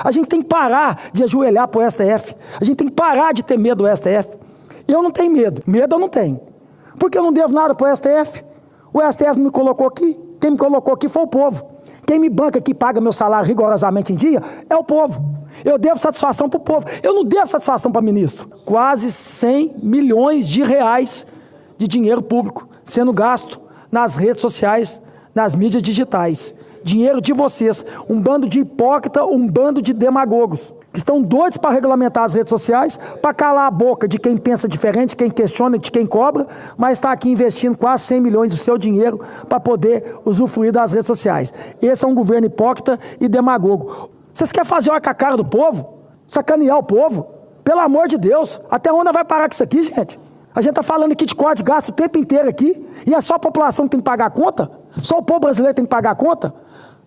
A gente tem que parar de ajoelhar para o STF. A gente tem que parar de ter medo do STF. Eu não tenho medo. Medo eu não tenho. Porque eu não devo nada para o STF. O STF me colocou aqui. Quem me colocou aqui foi o povo. Quem me banca aqui, paga meu salário rigorosamente em dia, é o povo. Eu devo satisfação para o povo. Eu não devo satisfação para ministro. Quase 100 milhões de reais de dinheiro público sendo gasto nas redes sociais, nas mídias digitais. Dinheiro de vocês. Um bando de hipócrita, um bando de demagogos, que estão doidos para regulamentar as redes sociais, para calar a boca de quem pensa diferente, quem questiona, de quem cobra, mas está aqui investindo quase 100 milhões do seu dinheiro para poder usufruir das redes sociais. Esse é um governo hipócrita e demagogo. Vocês querem fazer uma com a cara do povo? Sacanear o povo? Pelo amor de Deus, até onde vai parar com isso aqui, gente? A gente está falando aqui de corte de gasto o tempo inteiro aqui, e é só a população que tem que pagar a conta? Só o povo brasileiro tem que pagar a conta?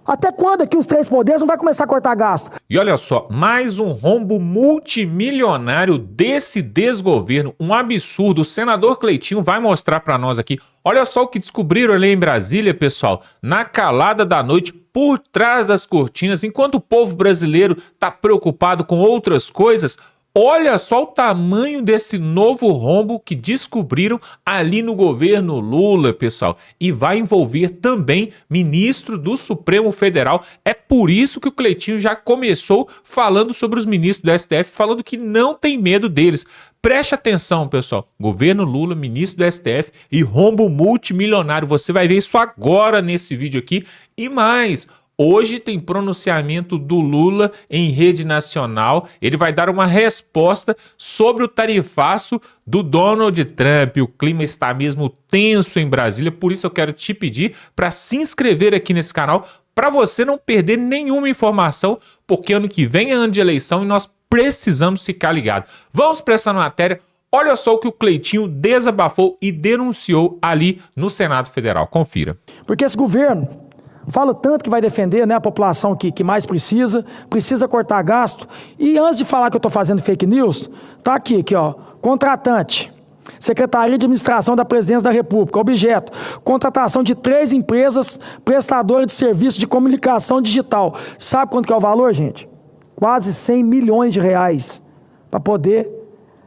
Até quando aqui os três poderes não vai começar a cortar gasto? E olha só, mais um rombo multimilionário desse desgoverno, um absurdo. O senador Cleitinho vai mostrar para nós aqui. Olha só o que descobriram ali em Brasília, pessoal, na calada da noite, por trás das cortinas, enquanto o povo brasileiro está preocupado com outras coisas. Olha só o tamanho desse novo rombo que descobriram ali no governo Lula, pessoal. E vai envolver também ministro do Supremo Federal. É por isso que o Cleitinho já começou falando sobre os ministros do STF, falando que não tem medo deles. Preste atenção, pessoal. Governo Lula, ministro do STF e rombo multimilionário. Você vai ver isso agora nesse vídeo aqui. E mais... Hoje tem pronunciamento do Lula em rede nacional. Ele vai dar uma resposta sobre o tarifaço do Donald Trump. O clima está mesmo tenso em Brasília, por isso eu quero te pedir para se inscrever aqui nesse canal para você não perder nenhuma informação, porque ano que vem é ano de eleição e nós precisamos ficar ligados. Vamos para essa matéria. Olha só o que o Cleitinho desabafou e denunciou ali no Senado Federal. Confira. Porque esse governo fala tanto que vai defender, né, a população que mais precisa cortar gasto. E antes de falar que eu estou fazendo fake news, tá aqui, ó, contratante, Secretaria de Administração da Presidência da República, objeto, contratação de 3 empresas prestadoras de serviço de comunicação digital. Sabe quanto que é o valor, gente? Quase 100 milhões de reais para poder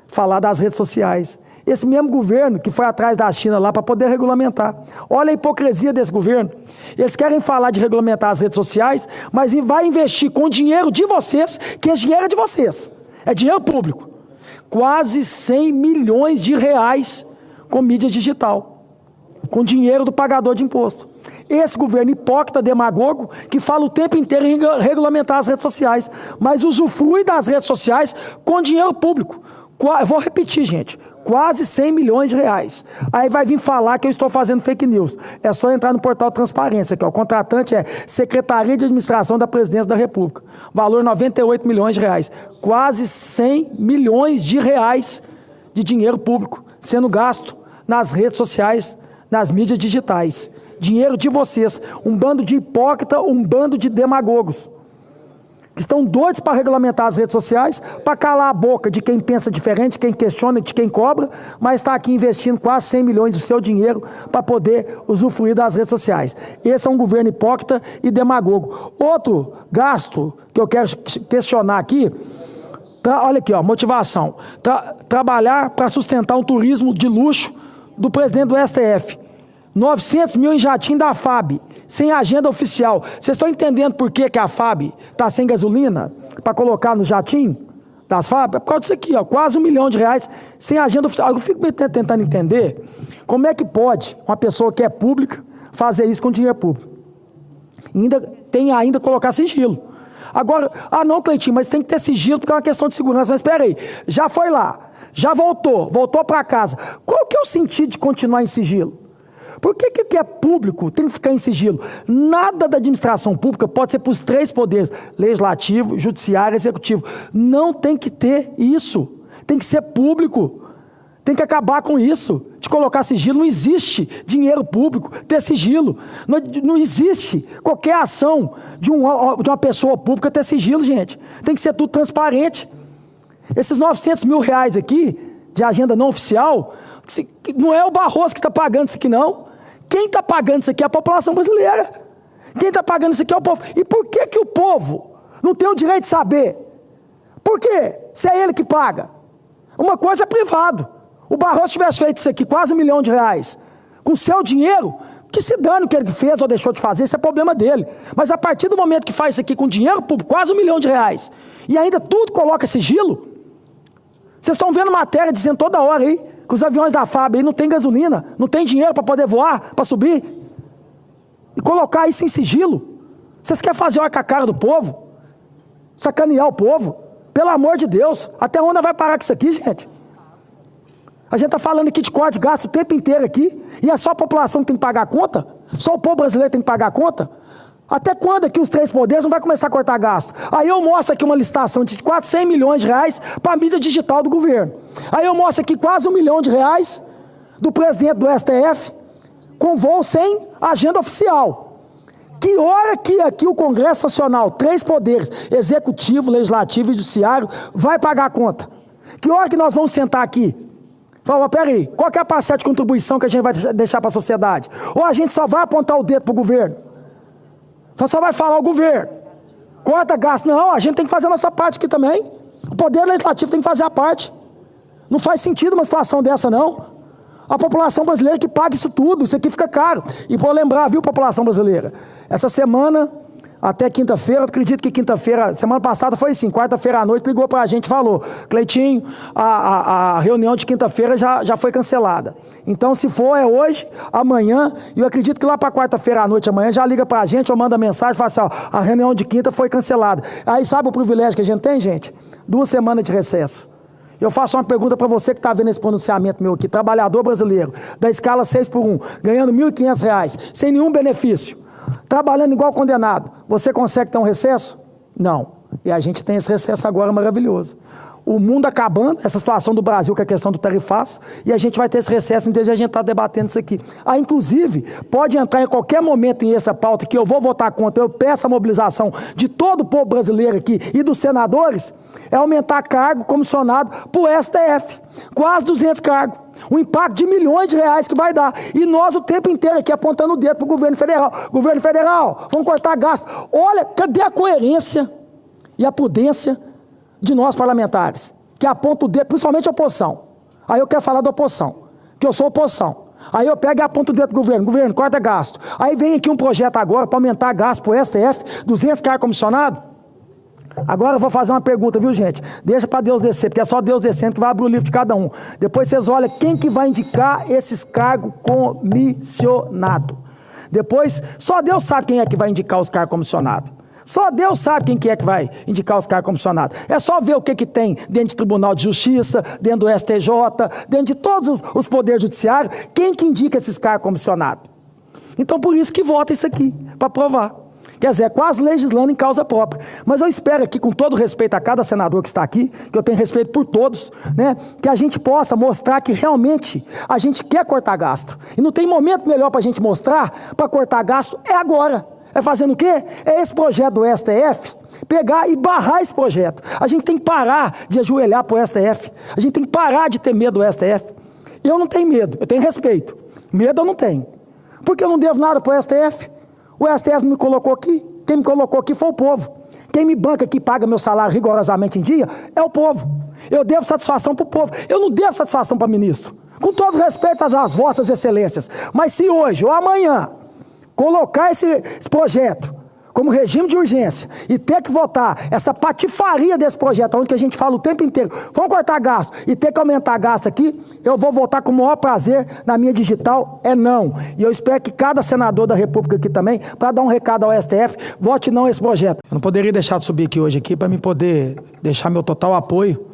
falar das redes sociais. Esse mesmo governo que foi atrás da China lá para poder regulamentar. Olha a hipocrisia desse governo. Eles querem falar de regulamentar as redes sociais, mas vai investir com o dinheiro de vocês, que esse dinheiro é de vocês. É dinheiro público. Quase 100 milhões de reais com mídia digital. Com dinheiro do pagador de imposto. Esse governo hipócrita, demagogo, que fala o tempo inteiro em regulamentar as redes sociais, mas usufrui das redes sociais com dinheiro público. Eu vou repetir, gente, quase 100 milhões de reais. Aí vai vir falar que eu estou fazendo fake news. É só entrar no portal Transparência, que o contratante é Secretaria de Administração da Presidência da República. Valor 98 milhões de reais. Quase 100 milhões de reais de dinheiro público sendo gasto nas redes sociais, nas mídias digitais. Dinheiro de vocês. Um bando de hipócrita, um bando de demagogos, que estão doidos para regulamentar as redes sociais, para calar a boca de quem pensa diferente, quem questiona, de quem cobra, mas está aqui investindo quase 100 milhões do seu dinheiro para poder usufruir das redes sociais. Esse é um governo hipócrita e demagogo. Outro gasto que eu quero questionar aqui, olha aqui, ó, motivação. Trabalhar para sustentar um turismo de luxo do presidente do STF. 900 mil em jatinho da FAB, sem agenda oficial. Vocês estão entendendo por que a FAB está sem gasolina para colocar no jatinho das FAB? É por causa disso aqui, ó, quase 1 milhão de reais sem agenda oficial. Eu fico tentando entender como é que pode uma pessoa que é pública fazer isso com dinheiro público. Ainda colocar sigilo. Agora, não, Cleitinho, mas tem que ter sigilo porque é uma questão de segurança. Mas espera aí, já foi lá, já voltou para casa. Qual que é o sentido de continuar em sigilo? Por que o que é público tem que ficar em sigilo? Nada da administração pública pode ser para os 3 poderes, legislativo, judiciário e executivo. Não tem que ter isso. Tem que ser público. Tem que acabar com isso, de colocar sigilo. Não existe dinheiro público ter sigilo. Não existe qualquer ação de uma pessoa pública ter sigilo, gente. Tem que ser tudo transparente. Esses 900 mil reais aqui, de agenda não oficial, não é o Barroso que está pagando isso aqui, não. Quem está pagando isso aqui é a população brasileira. Quem está pagando isso aqui é o povo. E por que o povo Não tem o direito de saber. Por quê? Se é ele que paga. Uma coisa é privado. O Barroso tivesse feito isso aqui, quase R$1 milhão, com seu dinheiro, que se dane o que ele fez ou deixou de fazer, isso é problema dele. Mas a partir do momento que faz isso aqui com dinheiro público, quase R$1 milhão, e ainda tudo coloca sigilo, vocês estão vendo matéria dizendo toda hora aí, que os aviões da FAB aí não tem gasolina, não tem dinheiro para poder voar, para subir, e colocar isso em sigilo. Vocês querem fazer hora com a cara do povo? Sacanear o povo? Pelo amor de Deus, até onde vai parar com isso aqui, gente? A gente está falando aqui de corte de gasto o tempo inteiro aqui, e é só a população que tem que pagar a conta? Só o povo brasileiro tem que pagar a conta? Até quando aqui os três poderes não vai começar a cortar gasto? Aí eu mostro aqui uma licitação de quase R$100 milhões para a mídia digital do governo. Aí eu mostro aqui quase R$1 milhão do presidente do STF, com voo sem agenda oficial. Que hora que aqui o Congresso Nacional, três poderes, executivo, legislativo e judiciário, vai pagar a conta? Que hora que nós vamos sentar aqui? Fala, peraí, qual que é a parcela de contribuição que a gente vai deixar para a sociedade? Ou a gente só vai apontar o dedo para o governo? Só vai falar o governo. Corta gasto. Não, a gente tem que fazer a nossa parte aqui também. O poder legislativo tem que fazer a parte. Não faz sentido uma situação dessa, não. A população brasileira que paga isso tudo, isso aqui fica caro. E para lembrar, viu, população brasileira? Essa semana, até quinta-feira, acredito que quinta-feira, semana passada foi assim, quarta-feira à noite, ligou para a gente e falou, Cleitinho, a reunião de quinta-feira já foi cancelada. Então, se for, é hoje, amanhã, e eu acredito que lá para quarta-feira à noite, amanhã, já liga para a gente, ou manda mensagem, fala assim, ó, a reunião de quinta foi cancelada. Aí sabe o privilégio que a gente tem, gente? 2 semanas de recesso. Eu faço uma pergunta para você que está vendo esse pronunciamento meu aqui, trabalhador brasileiro, da escala 6x1, ganhando R$ 1.500, sem nenhum benefício, trabalhando igual condenado, você consegue ter um recesso? Não. E a gente tem esse recesso agora maravilhoso. O mundo acabando, essa situação do Brasil, que é a questão do tarifaço, e a gente vai ter esse recesso, desde a gente está debatendo isso aqui. Ah, inclusive, pode entrar em qualquer momento em essa pauta que eu vou votar contra, eu peço a mobilização de todo o povo brasileiro aqui e dos senadores, é aumentar cargo comissionado para o STF, quase 200 cargos. Um impacto de milhões de reais que vai dar. E nós o tempo inteiro aqui apontando o dedo para o governo federal. Governo federal, vamos cortar gasto. Olha, cadê a coerência e a prudência de nós parlamentares? Que aponta o dedo, principalmente a oposição. Aí eu quero falar da oposição, que eu sou oposição. Aí eu pego e aponto o dedo para o governo. Governo, corta gasto. Aí vem aqui um projeto agora para aumentar gasto para o STF, 200 cargos comissionados. Agora eu vou fazer uma pergunta, viu, gente? Deixa para Deus descer, porque é só Deus descendo que vai abrir o livro de cada um. Depois vocês olham quem que vai indicar esses cargos comissionados. Depois, só Deus sabe quem é que vai indicar os cargos comissionados. Só Deus sabe quem que é que vai indicar os cargos comissionados. É só ver o que tem dentro do Tribunal de Justiça, dentro do STJ, dentro de todos os poderes judiciários, quem que indica esses cargos comissionados. Então, por isso que vota isso aqui, para aprovar. Quer dizer, é quase legislando em causa própria. Mas eu espero aqui, com todo respeito a cada senador que está aqui, que eu tenho respeito por todos, né, que a gente possa mostrar que realmente a gente quer cortar gasto. E não tem momento melhor para a gente mostrar, para cortar gasto, é agora. É fazendo o quê? É esse projeto do STF, pegar e barrar esse projeto. A gente tem que parar de ajoelhar para o STF. A gente tem que parar de ter medo do STF. Eu não tenho medo, eu tenho respeito. Medo eu não tenho. Porque eu não devo nada para o STF. O STF me colocou aqui. Quem me colocou aqui foi o povo. Quem me banca aqui, paga meu salário rigorosamente em dia, é o povo. Eu devo satisfação para o povo. Eu não devo satisfação para ministro. Com todo respeito às vossas excelências. Mas se hoje ou amanhã colocar esse projeto como regime de urgência e ter que votar essa patifaria desse projeto, onde que a gente fala o tempo inteiro, vamos cortar gasto e ter que aumentar gasto aqui, eu vou votar com o maior prazer na minha digital, é não. E eu espero que cada senador da República aqui também, para dar um recado ao STF, vote não esse projeto. Eu não poderia deixar de subir aqui hoje para me poder deixar meu total apoio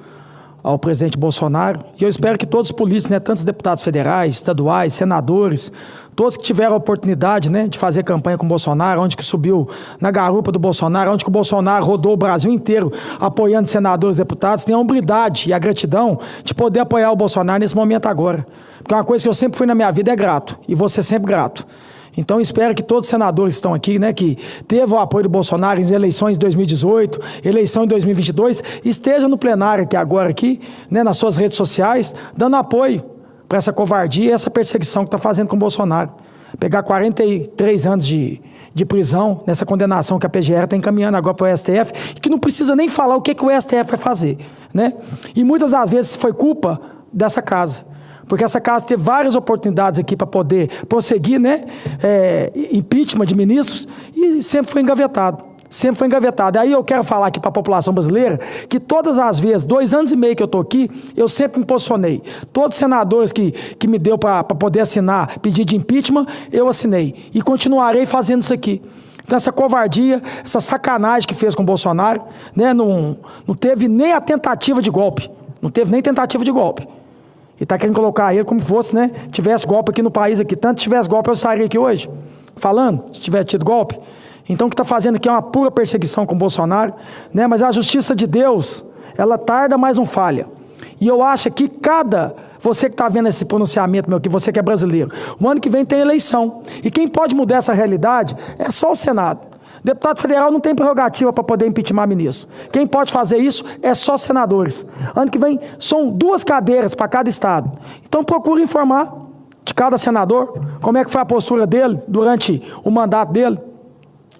ao presidente Bolsonaro, e eu espero que todos os políticos, né, tantos deputados federais, estaduais, senadores, todos que tiveram a oportunidade, né, de fazer campanha com o Bolsonaro, onde que subiu na garupa do Bolsonaro, onde que o Bolsonaro rodou o Brasil inteiro apoiando senadores e deputados, tenham a hombridade e a gratidão de poder apoiar o Bolsonaro nesse momento agora. Porque uma coisa que eu sempre fui na minha vida é grato, e vou ser sempre grato. Então, espero que todos os senadores que estão aqui, né, que teve o apoio do Bolsonaro em eleições de 2018, eleição em 2022, estejam no plenário aqui agora, aqui, né, nas suas redes sociais, dando apoio para essa covardia e essa perseguição que está fazendo com o Bolsonaro. pegar 43 anos de prisão nessa condenação que a PGR está encaminhando agora para o STF, que não precisa nem falar o que o STF vai fazer, né? E muitas das vezes foi culpa dessa casa, porque essa casa teve várias oportunidades aqui para poder prosseguir, né? Impeachment de ministros, e sempre foi engavetado. Sempre foi engavetado. Aí eu quero falar aqui para a população brasileira que todas as vezes, 2 anos e meio que eu estou aqui, eu sempre me posicionei. Todos os senadores que me deu para poder assinar pedido de impeachment, eu assinei. E continuarei fazendo isso aqui. Então essa covardia, essa sacanagem que fez com o Bolsonaro, né, não teve nem a tentativa de golpe. Não teve nem tentativa de golpe. E está querendo colocar ele como fosse, né? Tivesse golpe aqui no país, aqui. Tanto tivesse golpe, eu estaria aqui hoje, falando, se tivesse tido golpe. Então o que está fazendo aqui é uma pura perseguição com o Bolsonaro, né? Mas a justiça de Deus, ela tarda, mas não falha. E eu acho que você que está vendo esse pronunciamento meu, que você que é brasileiro, o ano que vem tem eleição. E quem pode mudar essa realidade é só o Senado. Deputado federal não tem prerrogativa para poder impeachment ministro. Quem pode fazer isso é só senadores. Ano que vem são 2 cadeiras para cada estado. Então procure informar de cada senador como é que foi a postura dele durante o mandato dele.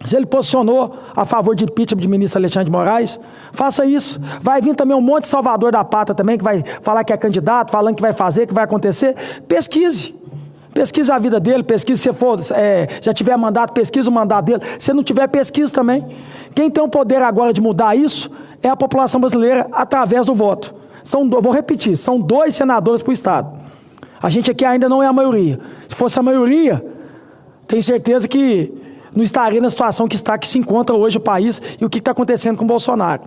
Se ele posicionou a favor de impeachment de ministro Alexandre de Moraes, faça isso. Vai vir também um monte de salvador da pátria também, que vai falar que é candidato, falando que vai fazer, que vai acontecer. Pesquise. Pesquise a vida dele, pesquise se for, já tiver mandato, pesquise o mandato dele. Se não tiver, pesquise também. Quem tem o poder agora de mudar isso é a população brasileira através do voto. Vou repetir, são 2 senadores para o Estado. A gente aqui ainda não é a maioria. Se fosse a maioria, tenho certeza que não estaria na situação que se encontra hoje o país e o que está acontecendo com o Bolsonaro.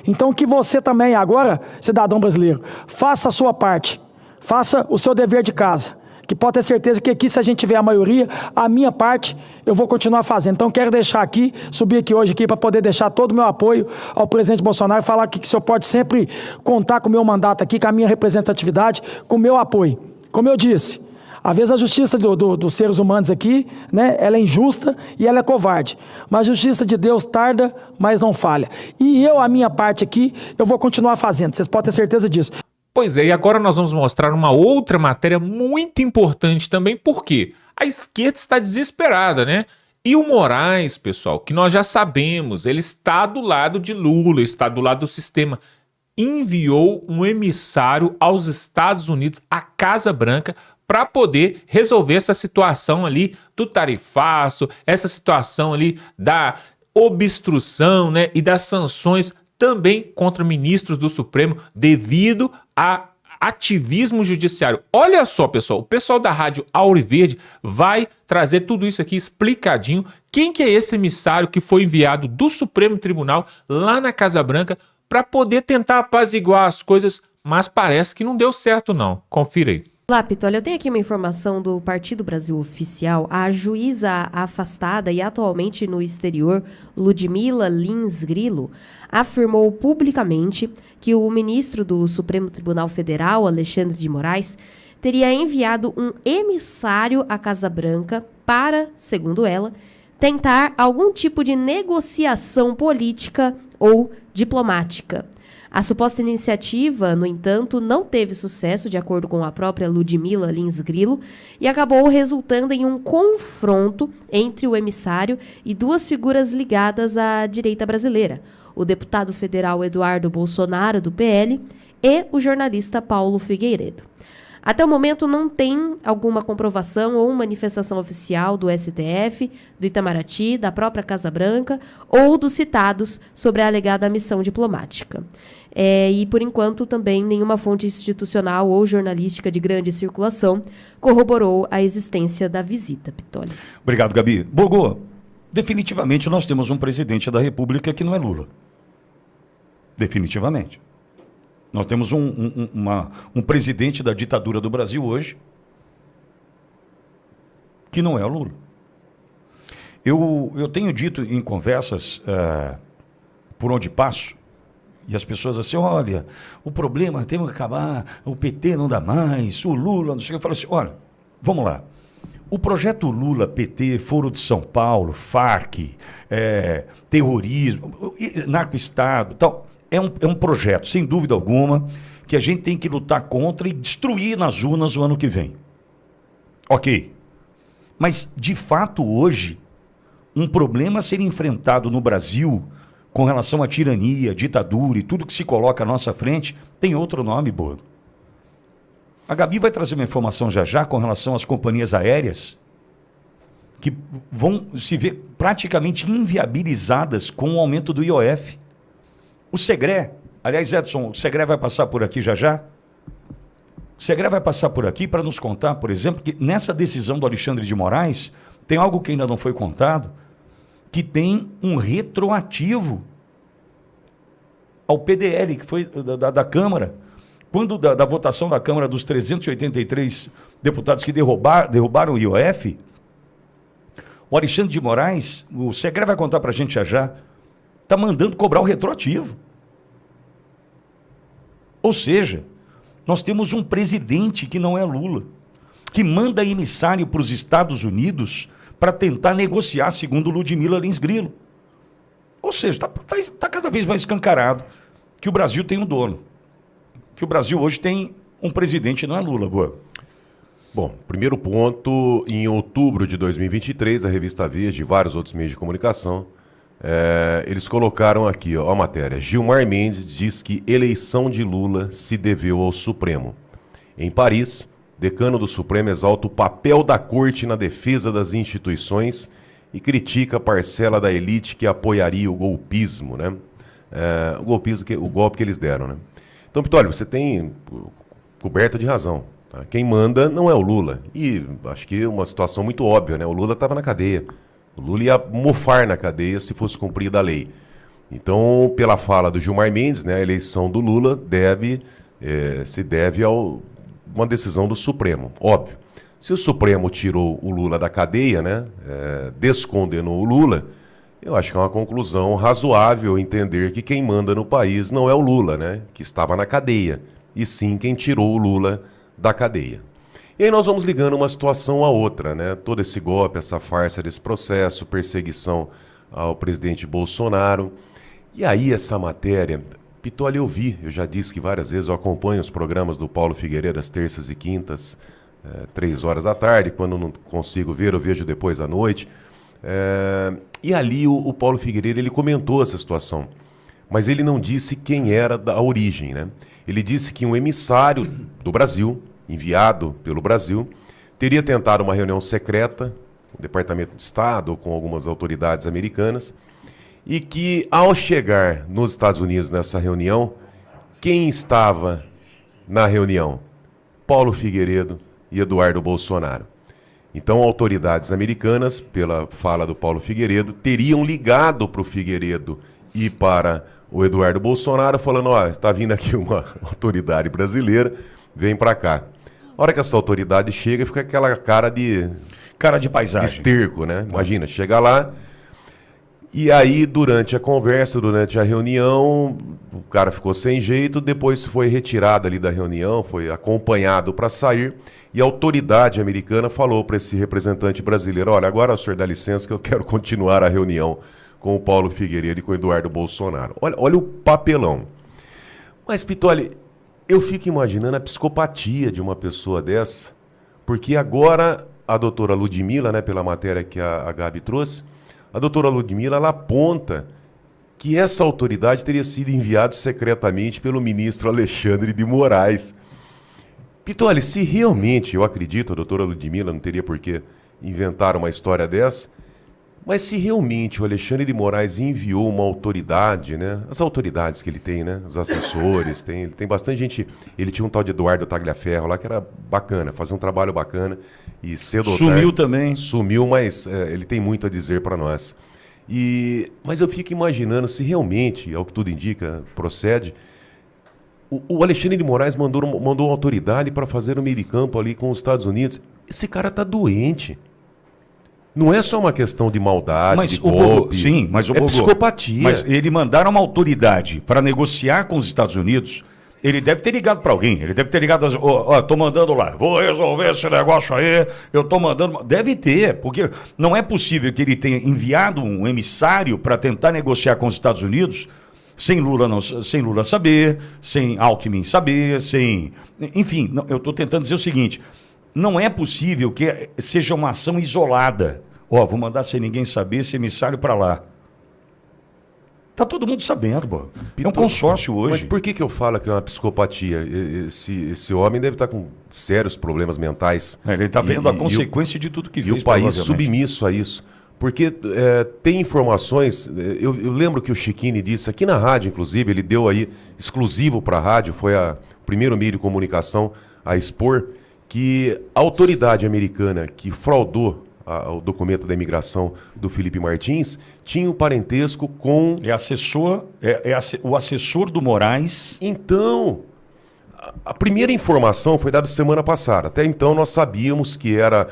Então que você também agora, cidadão brasileiro, faça a sua parte, faça o seu dever de casa, que pode ter certeza que aqui, se a gente tiver a maioria, a minha parte eu vou continuar fazendo. Então quero deixar aqui, subir aqui hoje para poder deixar todo o meu apoio ao presidente Bolsonaro e falar que o senhor pode sempre contar com o meu mandato aqui, com a minha representatividade, com o meu apoio. Como eu disse, às vezes a justiça dos seres humanos aqui, né, ela é injusta e ela é covarde. Mas a justiça de Deus tarda, mas não falha. E a minha parte aqui, eu vou continuar fazendo. Vocês podem ter certeza disso. Pois é, e agora nós vamos mostrar uma outra matéria muito importante também, porque a esquerda está desesperada, né? E o Moraes, pessoal, que nós já sabemos, ele está do lado de Lula, está do lado do sistema, enviou um emissário aos Estados Unidos, à Casa Branca, para poder resolver essa situação ali do tarifaço, essa situação ali da obstrução, né, e das sanções também contra ministros do Supremo devido a ativismo judiciário. Olha só, pessoal, o pessoal da Rádio Auriverde vai trazer tudo isso aqui explicadinho. Quem que é esse emissário que foi enviado do Supremo Tribunal lá na Casa Branca para poder tentar apaziguar as coisas, mas parece que não deu certo não. Confira aí. Olá, Pitolio, eu tenho aqui uma informação do Partido Brasil Oficial. A juíza afastada e atualmente no exterior, Ludmila Lins Grilo, afirmou publicamente que o ministro do Supremo Tribunal Federal, Alexandre de Moraes, teria enviado um emissário à Casa Branca para, segundo ela, tentar algum tipo de negociação política ou diplomática. A suposta iniciativa, no entanto, não teve sucesso, de acordo com a própria Ludmila Lins Grilo, e acabou resultando em um confronto entre o emissário e 2 figuras ligadas à direita brasileira, o deputado federal Eduardo Bolsonaro, do PL, e o jornalista Paulo Figueiredo. Até o momento não tem alguma comprovação ou manifestação oficial do STF, do Itamaraty, da própria Casa Branca ou dos citados sobre a alegada missão diplomática. E, por enquanto, também nenhuma fonte institucional ou jornalística de grande circulação corroborou a existência da visita, Pitolio. Obrigado, Gabi. Bogô, definitivamente nós temos um presidente da República que não é Lula. Definitivamente. Nós temos um presidente da ditadura do Brasil hoje que não é o Lula. Eu tenho dito em conversas por onde passo, e as pessoas assim, olha, o problema, temos que acabar, o PT não dá mais, o Lula, não sei o que. Eu falo assim, olha, vamos lá. O projeto Lula, PT, Foro de São Paulo, Farc, terrorismo, narco-estado, tal, é um projeto, sem dúvida alguma, que a gente tem que lutar contra e destruir nas urnas o ano que vem. Ok. Mas, de fato, hoje, um problema a ser enfrentado no Brasil com relação à tirania, ditadura e tudo que se coloca à nossa frente, tem outro nome, Boa. A Gabi vai trazer uma informação já já com relação às companhias aéreas que vão se ver praticamente inviabilizadas com o aumento do IOF. O Segré, aliás, Edson, o Segré vai passar por aqui já já. O Segré vai passar por aqui para nos contar, por exemplo, que nessa decisão do Alexandre de Moraes, tem algo que ainda não foi contado, que tem um retroativo ao PDL, que foi da Câmara. Quando da votação da Câmara dos 383 deputados que derrubaram o IOF, o Alexandre de Moraes, o Segré vai contar para a gente já, está mandando cobrar o retroativo. Ou seja, nós temos um presidente que não é Lula, que manda emissário para os Estados Unidos para tentar negociar, segundo Ludmila Lins Grilo. Ou seja, está cada vez mais escancarado que o Brasil tem um dono. Que o Brasil hoje tem um presidente, não é Lula, Boa. Bom, primeiro ponto, em outubro de 2023, a revista Veja e vários outros meios de comunicação, eles colocaram aqui a matéria. Gilmar Mendes diz que eleição de Lula se deveu ao Supremo. Em Paris, decano do Supremo exalta o papel da corte na defesa das instituições e critica a parcela da elite que apoiaria o golpismo, né? O golpe que eles deram, né? Então, Pitólio, você tem coberto de razão. Tá? Quem manda não é o Lula. E acho que é uma situação muito óbvia, né? O Lula estava na cadeia. O Lula ia mofar na cadeia se fosse cumprida a lei. Então, pela fala do Gilmar Mendes, né, a eleição do Lula se deve a uma decisão do Supremo. Óbvio. Se o Supremo tirou o Lula da cadeia, né, descondenou o Lula, eu acho que é uma conclusão razoável entender que quem manda no país não é o Lula, né, que estava na cadeia, e sim quem tirou o Lula da cadeia. E aí nós vamos ligando uma situação a outra, né? Todo esse golpe, essa farsa desse processo, perseguição ao presidente Bolsonaro. E aí essa matéria, Pitoli, eu já disse que várias vezes eu acompanho os programas do Paulo Figueiredo às terças e quintas, 3 horas da tarde, quando não consigo ver, eu vejo depois à noite. E ali o Paulo Figueiredo, ele comentou essa situação, mas ele não disse quem era a origem, né? Ele disse que um emissário do Brasil, enviado pelo Brasil, teria tentado uma reunião secreta com o Departamento de Estado ou com algumas autoridades americanas e que, ao chegar nos Estados Unidos nessa reunião, quem estava na reunião? Paulo Figueiredo e Eduardo Bolsonaro. Então, autoridades americanas, pela fala do Paulo Figueiredo, teriam ligado para o Figueiredo e para o Eduardo Bolsonaro, falando, está vindo aqui uma autoridade brasileira, vem para cá. A hora que essa autoridade chega, fica aquela cara de paisagem, de esterco, né? Imagina, chega lá, e aí durante a conversa, durante a reunião, o cara ficou sem jeito, depois foi retirado ali da reunião, foi acompanhado para sair, e a autoridade americana falou para esse representante brasileiro, olha, agora o senhor dá licença que eu quero continuar a reunião com o Paulo Figueiredo e com o Eduardo Bolsonaro. Olha o papelão. Mas, Pitoli, eu fico imaginando a psicopatia de uma pessoa dessa, porque agora a doutora Ludmila, né, pela matéria que a Gabi trouxe, a doutora Ludmila, ela aponta que essa autoridade teria sido enviada secretamente pelo ministro Alexandre de Moraes. Pitoli, se realmente, eu acredito, a doutora Ludmila não teria por que inventar uma história dessa, mas se realmente o Alexandre de Moraes enviou uma autoridade, né? As autoridades que ele tem, né? Os assessores, ele tem bastante gente. Ele tinha um tal de Eduardo Tagliaferro lá que era bacana, fazia um trabalho bacana. E cedo ou tarde, sumiu também. Sumiu, mas ele tem muito a dizer para nós. Mas eu fico imaginando se realmente, ao que tudo indica, procede. O Alexandre de Moraes mandou uma autoridade para fazer um meio de campo ali com os Estados Unidos. Esse cara tá doente. Não é só uma questão de maldade, de golpe. Sim, mas o psicopatia. Mas ele mandar uma autoridade para negociar com os Estados Unidos, ele deve ter ligado para alguém. Ele deve ter ligado, tô mandando lá, vou resolver esse negócio aí, eu tô mandando. Deve ter, porque não é possível que ele tenha enviado um emissário para tentar negociar com os Estados Unidos sem Lula saber, sem Alckmin saber, sem... Enfim, eu estou tentando dizer o seguinte... não é possível que seja uma ação isolada. Ó, vou mandar sem ninguém saber esse emissário para lá. Tá todo mundo sabendo, pô. É um consórcio hoje. Mas por que eu falo que é uma psicopatia? Esse homem deve estar com sérios problemas mentais. Ele está vendo a consequência de tudo que fez. fez. E o país submisso a isso. Porque tem informações... Eu lembro que o Chiquini disse, aqui na rádio, inclusive, ele deu aí exclusivo para a rádio, foi o primeiro meio de comunicação a expor, que a autoridade americana que fraudou o documento da imigração do Felipe Martins tinha um parentesco com... o assessor do Moraes. Então, a primeira informação foi dada semana passada. Até então nós sabíamos que a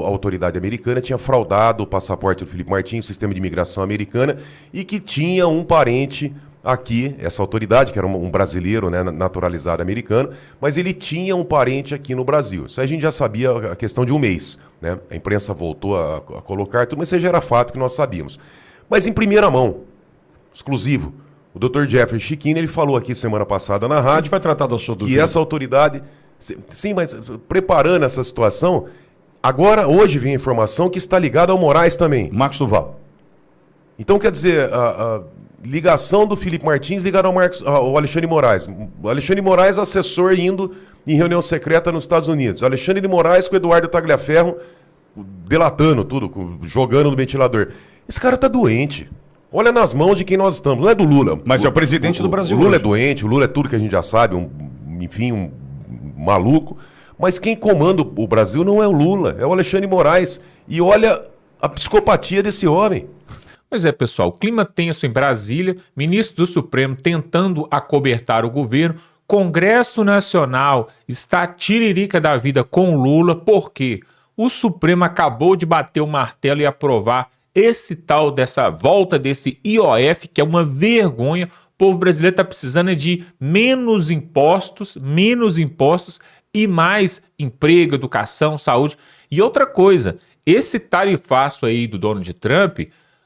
autoridade americana tinha fraudado o passaporte do Felipe Martins, o sistema de imigração americana, e que tinha um parente aqui, essa autoridade, que era um brasileiro, né, naturalizado americano, mas ele tinha um parente aqui no Brasil. Isso aí a gente já sabia a questão de um mês, né? A imprensa voltou a colocar tudo, mas isso já era fato que nós sabíamos. Mas em primeira mão, exclusivo, o Dr. Jeffrey Chiquini, ele falou aqui semana passada na rádio... A gente vai tratar do assunto que essa autoridade... Sim, mas preparando essa situação, agora, hoje vem a informação que está ligada ao Moraes também. Marcos Duval. Então, quer dizer... ligação do Felipe Martins ligado ao Alexandre Moraes. O Alexandre Moraes, assessor indo em reunião secreta nos Estados Unidos. O Alexandre de Moraes com o Eduardo Tagliaferro delatando tudo, jogando no ventilador. Esse cara tá doente. Olha nas mãos de quem nós estamos. Não é do Lula. Mas é o presidente do Brasil. O Lula hoje. É doente, o Lula é tudo que a gente já sabe, um maluco. Mas quem comanda o Brasil não é o Lula, é o Alexandre Moraes. E olha a psicopatia desse homem. Pois é, pessoal, clima tenso em Brasília, ministro do Supremo tentando acobertar o governo, Congresso Nacional está tiririca da vida com Lula, porque o Supremo acabou de bater o martelo e aprovar dessa volta desse IOF, que é uma vergonha. O povo brasileiro está precisando de menos impostos e mais emprego, educação, saúde. E outra coisa, esse tarifaço aí do Donald Trump...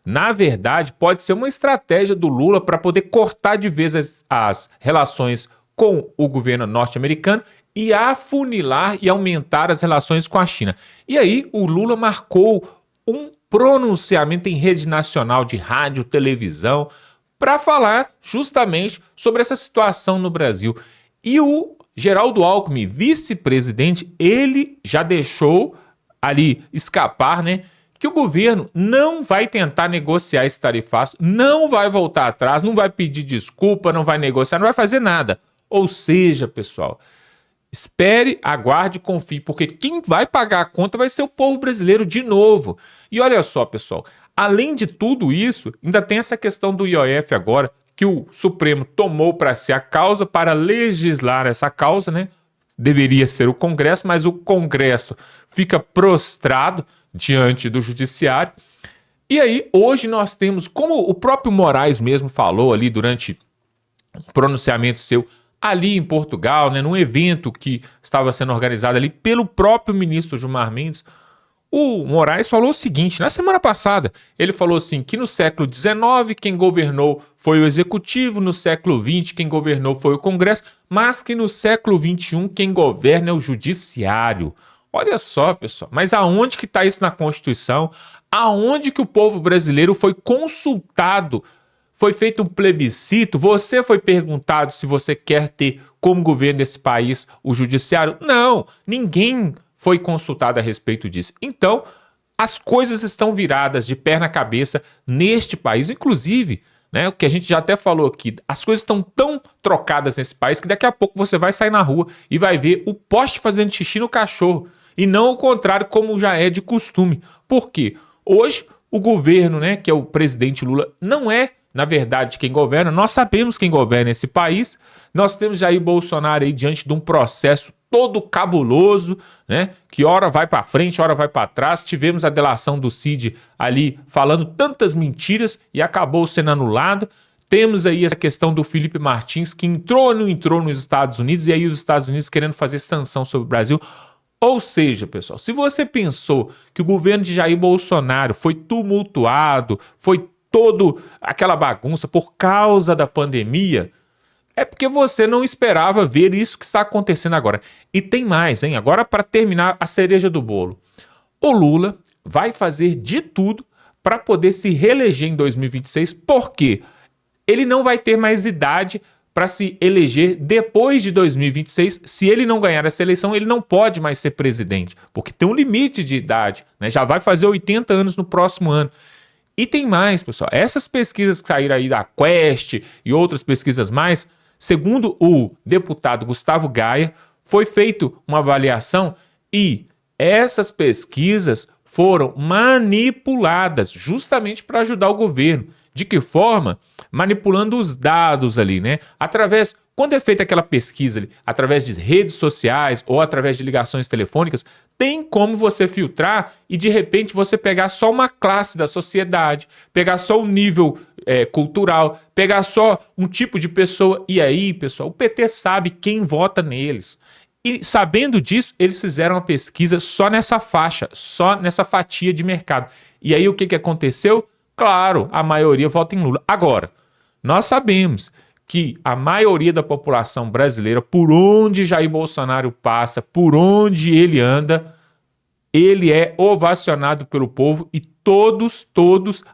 Na verdade, pode ser uma estratégia do Lula para poder cortar de vez as relações com o governo norte-americano e afunilar e aumentar as relações com a China. E aí, o Lula marcou um pronunciamento em rede nacional de rádio, televisão, para falar justamente sobre essa situação no Brasil. E o Geraldo Alckmin, vice-presidente, ele já deixou ali escapar, né? Que o governo não vai tentar negociar esse tarifaço, não vai voltar atrás, não vai pedir desculpa, não vai negociar, não vai fazer nada. Ou seja, pessoal, espere, aguarde, confie, porque quem vai pagar a conta vai ser o povo brasileiro de novo. E olha só, pessoal, além de tudo isso, ainda tem essa questão do IOF agora, que o Supremo tomou para si a causa, para legislar essa causa, né? Deveria ser o Congresso, mas o Congresso fica prostrado diante do judiciário. E aí, hoje nós temos, como o próprio Moraes mesmo falou ali durante um pronunciamento seu ali em Portugal, né, num evento que estava sendo organizado ali pelo próprio ministro Gilmar Mendes, o Moraes falou o seguinte, na semana passada, ele falou assim, que no século XIX quem governou foi o Executivo, no século XX quem governou foi o Congresso, mas que no século XXI quem governa é o Judiciário. Olha só, pessoal, mas aonde que está isso na Constituição? Aonde que o povo brasileiro foi consultado? Foi feito um plebiscito? Você foi perguntado se você quer ter como governo desse país o Judiciário? Não, ninguém foi consultado a respeito disso. Então, as coisas estão viradas de perna na cabeça neste país, inclusive, né, o que a gente já até falou aqui, as coisas estão tão trocadas nesse país que daqui a pouco você vai sair na rua e vai ver o poste fazendo xixi no cachorro. E não o contrário, como já é de costume. Por quê? Hoje, o governo, né, que é o presidente Lula, não é, na verdade, quem governa. Nós sabemos quem governa esse país. Nós temos Jair Bolsonaro aí diante de um processo todo cabuloso, né, que hora vai para frente, hora vai para trás. Tivemos a delação do Cid ali falando tantas mentiras e acabou sendo anulado. Temos aí essa questão do Felipe Martins, que entrou ou não entrou nos Estados Unidos, e aí os Estados Unidos querendo fazer sanção sobre o Brasil. Ou seja, pessoal, se você pensou que o governo de Jair Bolsonaro foi tumultuado, foi todo aquela bagunça por causa da pandemia, é porque você não esperava ver isso que está acontecendo agora. E tem mais, hein? Agora, para terminar, a cereja do bolo. O Lula vai fazer de tudo para poder se reeleger em 2026, porque ele não vai ter mais idade para se eleger depois de 2026. Se ele não ganhar essa eleição, ele não pode mais ser presidente, porque tem um limite de idade, né? Já vai fazer 80 anos no próximo ano. E tem mais, pessoal. Essas pesquisas que saíram aí da Quest e outras pesquisas mais, segundo o deputado Gustavo Gaia, foi feita uma avaliação e essas pesquisas foram manipuladas justamente para ajudar o governo. De que forma? Manipulando os dados ali, né? Quando é feita aquela pesquisa ali, através de redes sociais ou através de ligações telefônicas, tem como você filtrar e de repente você pegar só uma classe da sociedade, pegar só um nível cultural, pegar só um tipo de pessoa. E aí, pessoal, o PT sabe quem vota neles. E sabendo disso, eles fizeram uma pesquisa só nessa faixa, só nessa fatia de mercado. E aí o que aconteceu? Claro, a maioria vota em Lula. Agora, nós sabemos que a maioria da população brasileira, por onde Jair Bolsonaro passa, por onde ele anda, ele é ovacionado pelo povo e todos,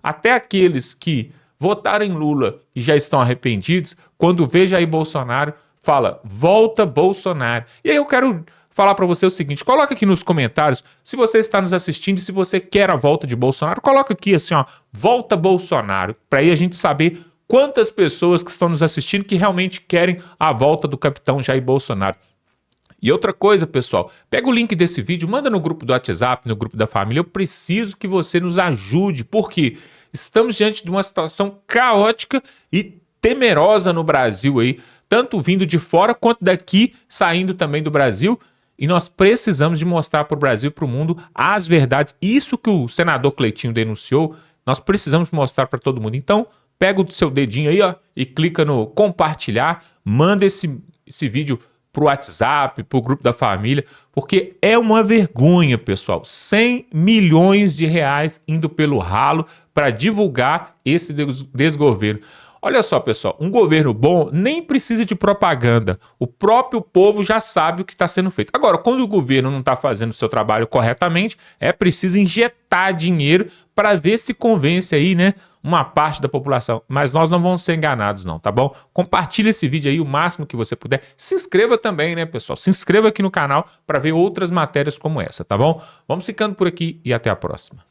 até aqueles que votaram em Lula e já estão arrependidos, quando vê Jair Bolsonaro, fala, volta Bolsonaro. E aí eu quero falar para você o seguinte, coloca aqui nos comentários, se você está nos assistindo e se você quer a volta de Bolsonaro, coloca aqui assim, ó, volta Bolsonaro, para aí a gente saber quantas pessoas que estão nos assistindo que realmente querem a volta do capitão Jair Bolsonaro. E outra coisa, pessoal, pega o link desse vídeo, manda no grupo do WhatsApp, no grupo da família, eu preciso que você nos ajude, porque estamos diante de uma situação caótica e temerosa no Brasil aí, tanto vindo de fora quanto daqui, saindo também do Brasil. E nós precisamos de mostrar para o Brasil e para o mundo as verdades. Isso que o senador Cleitinho denunciou, nós precisamos mostrar para todo mundo. Então, pega o seu dedinho aí, ó, e clica no compartilhar, manda esse vídeo para o WhatsApp, para o grupo da família, porque é uma vergonha, pessoal. 100 milhões de reais indo pelo ralo para divulgar esse desgoverno. Olha só, pessoal, um governo bom nem precisa de propaganda. O próprio povo já sabe o que está sendo feito. Agora, quando o governo não está fazendo o seu trabalho corretamente, é preciso injetar dinheiro para ver se convence aí, né, uma parte da população. Mas nós não vamos ser enganados não, tá bom? Compartilha esse vídeo aí o máximo que você puder. Se inscreva também, né, pessoal? Se inscreva aqui no canal para ver outras matérias como essa, tá bom? Vamos ficando por aqui e até a próxima.